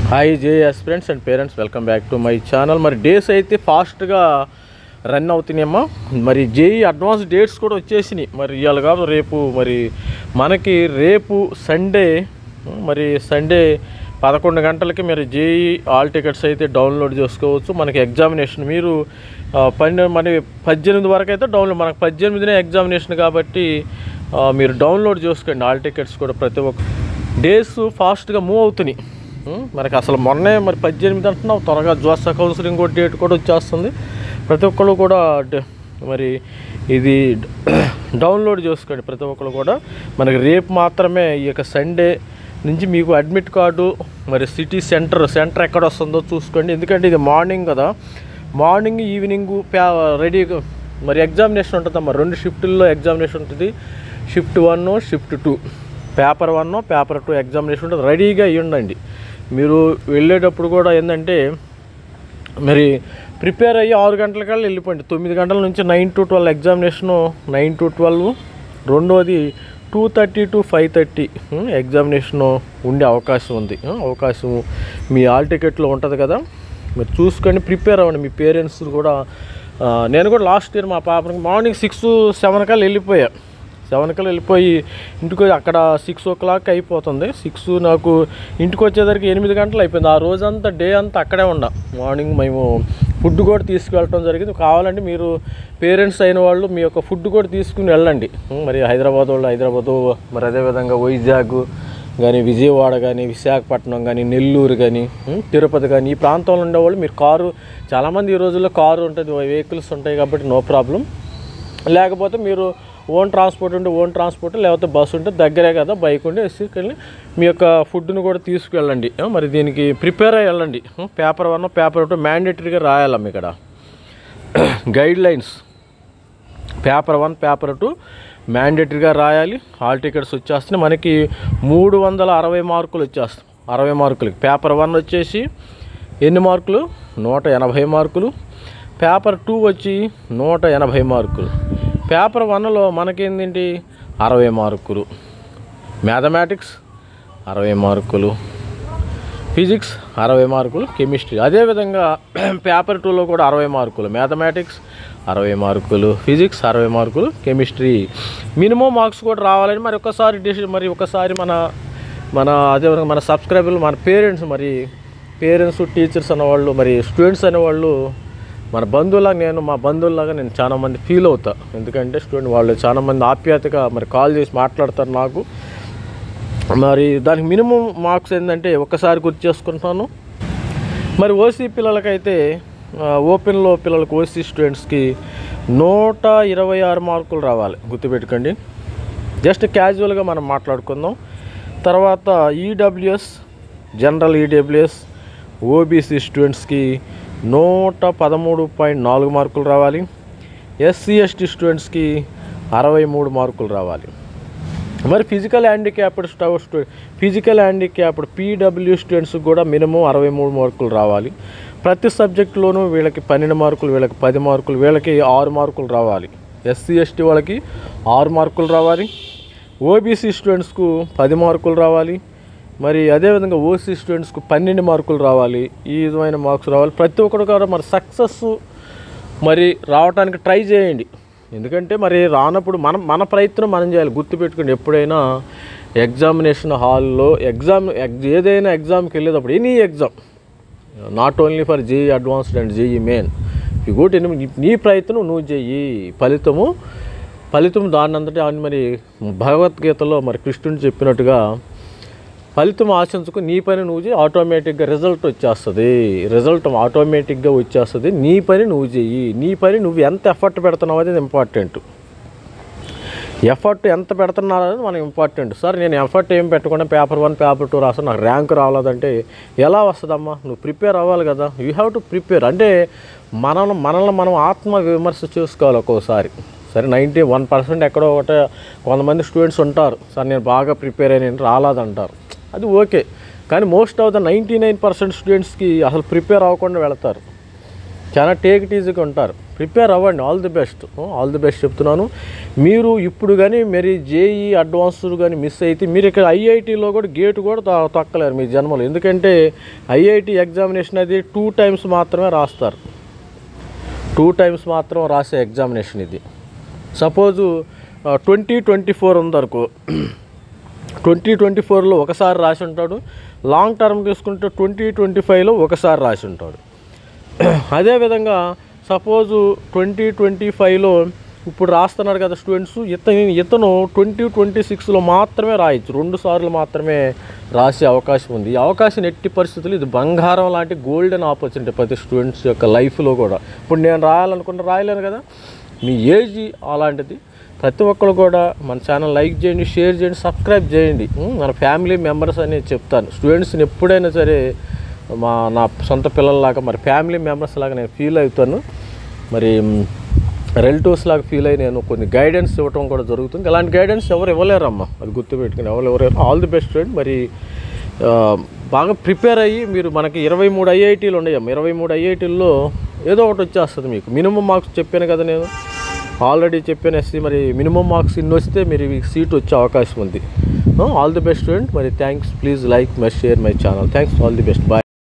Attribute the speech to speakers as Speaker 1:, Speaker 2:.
Speaker 1: Hi JS friends and parents, welcome back to my channel. మరి days అయితే ఫాస్ట్గా run అవుతున్నాయమ్మా. మరి జేఈ అడ్వాన్స్ డేట్స్ కూడా వచ్చేసినాయి. మరి ఇవాళ కాదు రేపు, మరి మనకి రేపు సండే, మరి సండే 11 గంటలకి మీరు జేఈ ఆల్ టికెట్స్ అయితే డౌన్లోడ్ చేసుకోవచ్చు. మనకి ఎగ్జామినేషన్ మీరు 18 వరకు అయితే డౌన్లోడ్, మనకు 18నే ఎగ్జామినేషన్ కాబట్టి మీరు డౌన్లోడ్ చేసుకోండి ఆల్ టికెట్స్ కూడా. ప్రతి ఒక్క డేస్ ఫాస్ట్గా మూవ్ అవుతున్నాయి. మనకి అసలు మొన్నే మరి 18 అంటున్నాం, త్వరగా జోసా కౌన్సిలింగ్ కూడా డేట్ కూడా వచ్చేస్తుంది. ప్రతి ఒక్కళ్ళు కూడా మరి ఇది డౌన్లోడ్ చేసుకోండి ప్రతి ఒక్కళ్ళు కూడా. మనకి రేపు మాత్రమే ఈ యొక్క సండే నుంచి మీకు అడ్మిట్ కార్డు, మరి సిటీ సెంటర్ ఎక్కడ వస్తుందో చూసుకోండి. ఎందుకంటే ఇది మార్నింగ్ కదా, మార్నింగ్ ఈవినింగ్ రెడీ. మరి ఎగ్జామినేషన్ ఉంటుందమ్మా, 2 షిఫ్టుల్లో ఎగ్జామినేషన్ ఉంటుంది. Shift 1, shift 2, paper 1, paper 2 examination ఉంటుంది. రెడీగా ఇవ్వండి. మీరు వెళ్ళేటప్పుడు కూడా ఏంటంటే మరి ప్రిపేర్ అయ్యి 6 గంటలకల్లా వెళ్ళిపోండి. 9 గంటల నుంచి 9 to 12 ఎగ్జామినేషను, 9 to 12. రెండోది 2:30 to 5:30 ఎగ్జామినేషను ఉండే అవకాశం ఉంది. అవకాశం మీ ఆల్ టికెట్లో ఉంటుంది కదా, మీరు చూసుకొని ప్రిపేర్ అవ్వండి. మీ పేరెంట్స్ కూడా, నేను కూడా లాస్ట్ ఇయర్ మా పాపకి మార్నింగ్ 6-7 కల్లా వెళ్ళిపోయా. 7 కల్లా వెళ్ళిపోయి ఇంటికి అక్కడ 6 o'clock అయిపోతుంది. 6 నాకు ఇంటికి వచ్చేసరికి 8 గంటలు అయిపోయింది. ఆ రోజంతా డే అంతా అక్కడే ఉన్నా. మార్నింగ్ మేము ఫుడ్ కూడా తీసుకువెళ్ళటం జరిగింది. కావాలంటే మీరు పేరెంట్స్ అయిన వాళ్ళు మీ యొక్క ఫుడ్ కూడా తీసుకుని వెళ్ళండి. మరి హైదరాబాద్ వాళ్ళు హైదరాబాదు, మరి అదేవిధంగా వైజాగ్ కానీ, విజయవాడ కానీ, విశాఖపట్నం కానీ, నెల్లూరు కానీ, తిరుపతి కానీ, ఈ ప్రాంతంలో ఉండేవాళ్ళు మీరు కారు, చాలామంది ఈ రోజుల్లో కారు ఉంటుంది, వెహికల్స్ ఉంటాయి కాబట్టి నో ప్రాబ్లం. లేకపోతే మీరు ఓన్ ట్రాన్స్పోర్ట్ ఉంటే ఓన్ ట్రాన్స్పోర్ట్, లేకపోతే బస్సు ఉంటే దగ్గరే కదా, బైక్ ఉంటే తీసుకెళ్ళి మీ యొక్క ఫుడ్ను కూడా తీసుకెళ్ళండి. మరి దీనికి ప్రిపేర్ అయ్యి వెళ్ళండి. పేపర్ 1, పేపర్ 2 మ్యాండేటరీగా రాయాలమ్మ ఇక్కడ గైడ్ లైన్స్. పేపర్ 1, పేపర్ 2 మ్యాండేటరీగా రాయాలి. హాల్ టికెట్స్ వచ్చేస్తున్నాయి. మనకి 360 మార్కులు వచ్చేస్తాయి. 60 మార్కులకి పేపర్ 1 వచ్చేసి ఎన్ని మార్కులు? 180 మార్కులు. పేపర్ 2 వచ్చి 180 మార్కులు. పేపర్ 1లో మనకేంటి 60 మార్కులు, మ్యాథమెటిక్స్ 60 మార్కులు, ఫిజిక్స్ 60 మార్కులు, కెమిస్ట్రీ అదేవిధంగా పేపర్ 2లో కూడా 60 మార్కులు, మ్యాథమెటిక్స్ 60 మార్కులు, ఫిజిక్స్ 60 మార్కులు, కెమిస్ట్రీ. మినిమం మార్క్స్ కూడా రావాలని మరి ఒకసారి మన అదేవిధంగా మన సబ్స్క్రైబర్లు, మన పేరెంట్స్ టీచర్స్ అనేవాళ్ళు, మరి స్టూడెంట్స్ అనేవాళ్ళు మన బంధువులాగా నేను చాలామంది ఫీల్ అవుతా. ఎందుకంటే స్టూడెంట్ వాళ్ళు చాలామంది ఆప్యాయతగా మరి కాల్ చేసి మాట్లాడతారు నాకు. మరి దానికి మినిమం మార్క్స్ ఏంటంటే ఒక్కసారి గుర్తు చేసుకుంటాను. మరి ఓసీ పిల్లలకైతే, ఓపెన్లో పిల్లలకు, ఓసీ స్టూడెంట్స్కి 126 మార్కులు రావాలి. గుర్తుపెట్టుకోండి. జస్ట్ క్యాజువల్గా మనం మాట్లాడుకుందాం. తర్వాత ఈడబ్ల్యూఎస్, జనరల్ ఈడబ్ల్యూఎస్, ఓబీసీ స్టూడెంట్స్కి 113.4 మార్కులు రావాలి. ఎస్సీ ఎస్టీ స్టూడెంట్స్కి 63 మార్కులు రావాలి. మరి ఫిజికల్ హ్యాండిక్యాప్డ్ పీడబ్ల్యూ స్టూడెంట్స్కి కూడా మినిమం 63 మార్కులు రావాలి. ప్రతి సబ్జెక్టులోనూ వీళ్ళకి 12 మార్కులు, వీళ్ళకి 10 మార్కులు, వీళ్ళకి 6 మార్కులు రావాలి. ఎస్సీ ఎస్టీ వాళ్ళకి 6 మార్కులు రావాలి. ఓబీసీ స్టూడెంట్స్కు 10 మార్కులు రావాలి. మరి అదేవిధంగా ఓసీ స్టూడెంట్స్కు 12 మార్కులు రావాలి. ఈ విధమైన మార్క్స్ రావాలి. ప్రతి ఒక్కరు కూడా మరి సక్సెస్ మరి రావడానికి ట్రై చేయండి. ఎందుకంటే మరి రానప్పుడు మన ప్రయత్నం మనం చేయాలి. గుర్తుపెట్టుకోండి, ఎప్పుడైనా ఎగ్జామినేషన్ హాల్లో ఏదైనా ఎగ్జామ్కి వెళ్ళేటప్పుడు, any exam, not only for JEE advanced and JEE main, నీ ప్రయత్నం నువ్వు చెయ్యి. ఫలితం దాన్నంతటి మరి భగవద్గీతలో మరి కృష్ణుడు చెప్పినట్టుగా ఫలితం ఆశించుకు నీ పని నువ్వు చేయి, ఆటోమేటిక్గా రిజల్ట్ ఆటోమేటిక్గా వచ్చేస్తుంది. నీ పని నువ్వు చెయ్యి. నీ పని నువ్వు ఎంత ఎఫర్ట్ పెడుతున్నావు అనేది ఇంపార్టెంట్. ఎఫర్ట్ ఎంత పెడుతున్నావు అనేది మనకి ఇంపార్టెంట్. సార్ నేను ఎఫర్ట్ ఏం పెట్టకుండా పేపర్ 1, పేపర్ 2 రాస్తాను, నాకు ర్యాంక్ రావాలంటే ఎలా వస్తుందమ్మా? నువ్వు ప్రిపేర్ అవ్వాలి కదా. You have to prepare. అంటే మనల్ని మనం ఆత్మ విమర్శ చేసుకోవాలి ఒక్కోసారి. సరే 91% ఎక్కడో ఒకటే కొంతమంది స్టూడెంట్స్ ఉంటారు, సార్ నేను బాగా ప్రిపేర్ అయిన రాలేదంటారు. అది ఓకే, కానీ మోస్ట్ ఆఫ్ ద 99% స్టూడెంట్స్కి అసలు ప్రిపేర్ అవ్వకుండా వెళతారు. చాలా టేక్ ఇట్ ఈజీగా ఉంటారు. ప్రిపేర్ అవ్వండి. ఆల్ ది బెస్ట్ చెప్తున్నాను. మీరు ఇప్పుడు కానీ మరి జేఈ అడ్వాన్స్డ్ కానీ మిస్ అయితే మీరు ఇక్కడ ఐఐటీలో కూడా గేటు కూడా తొక్కలేరు మీ జన్మలో. ఎందుకంటే ఐఐటీ ఎగ్జామినేషన్ అది 2 టైమ్స్ మాత్రమే రాస్తారు. 2 టైమ్స్ మాత్రం రాసే ఎగ్జామినేషన్ ఇది. సపోజు 2024 ఉందనుకో, 2024లో ఒకసారి రాసి ఉంటాడు. లాంగ్ టర్మ్ తీసుకుంటే 2025లో ఒకసారి రాసి ఉంటాడు. అదేవిధంగా సపోజు 2025లో ఇప్పుడు రాస్తున్నాడు కదా స్టూడెంట్స్, ఇతను 2026లో మాత్రమే రాయొచ్చు. 2 సార్లు మాత్రమే రాసే అవకాశం ఉంది. ఈ అవకాశం ఎట్టి పరిస్థితులు ఇది బంగారం లాంటి గోల్డెన్ ఆపర్చునిటీ ప్రతి స్టూడెంట్స్ యొక్క లైఫ్లో కూడా. ఇప్పుడు నేను రాయాలనుకుంటే రాయలేను కదా, మీ ఏజ్ అలాంటిది. ప్రతి ఒక్కరు కూడా మన ఛానల్ లైక్ చేయండి, షేర్ చేయండి, సబ్స్క్రైబ్ చేయండి. మన ఫ్యామిలీ మెంబర్స్ అనేది చెప్తాను. స్టూడెంట్స్ని ఎప్పుడైనా సరే నా సొంత పిల్లల్లాగా, మరి ఫ్యామిలీ మెంబర్స్ లాగా నేను ఫీల్ అవుతాను. మరి రిలేటివ్స్ లాగా ఫీల్ అయ్యి నేను కొన్ని గైడెన్స్ ఇవ్వటం కూడా జరుగుతుంది. అలాంటి గైడెన్స్ ఎవరు ఇవ్వలేరమ్మా, అది గుర్తుపెట్టుకుని ఎవరు. All the best friend. మరి బాగా ప్రిపేర్ అయ్యి మీరు, మనకి 23 ఐఐటీలు ఉన్నాయమ్మా. 23 ఐఐటీల్లో ఏదో ఒకటి వచ్చేస్తుంది మీకు. మినిమం మార్క్స్ చెప్పాను కదా, నేను ఆల్రెడీ చెప్పాను ఎస్సీ. మరి మినిమం మార్క్స్ ఇన్ని వస్తే మీరు సీట్ వచ్చే అవకాశం ఉంది. All the best friend. మరి thanks. Please like my share my channel. Thanks. All the best. Bye.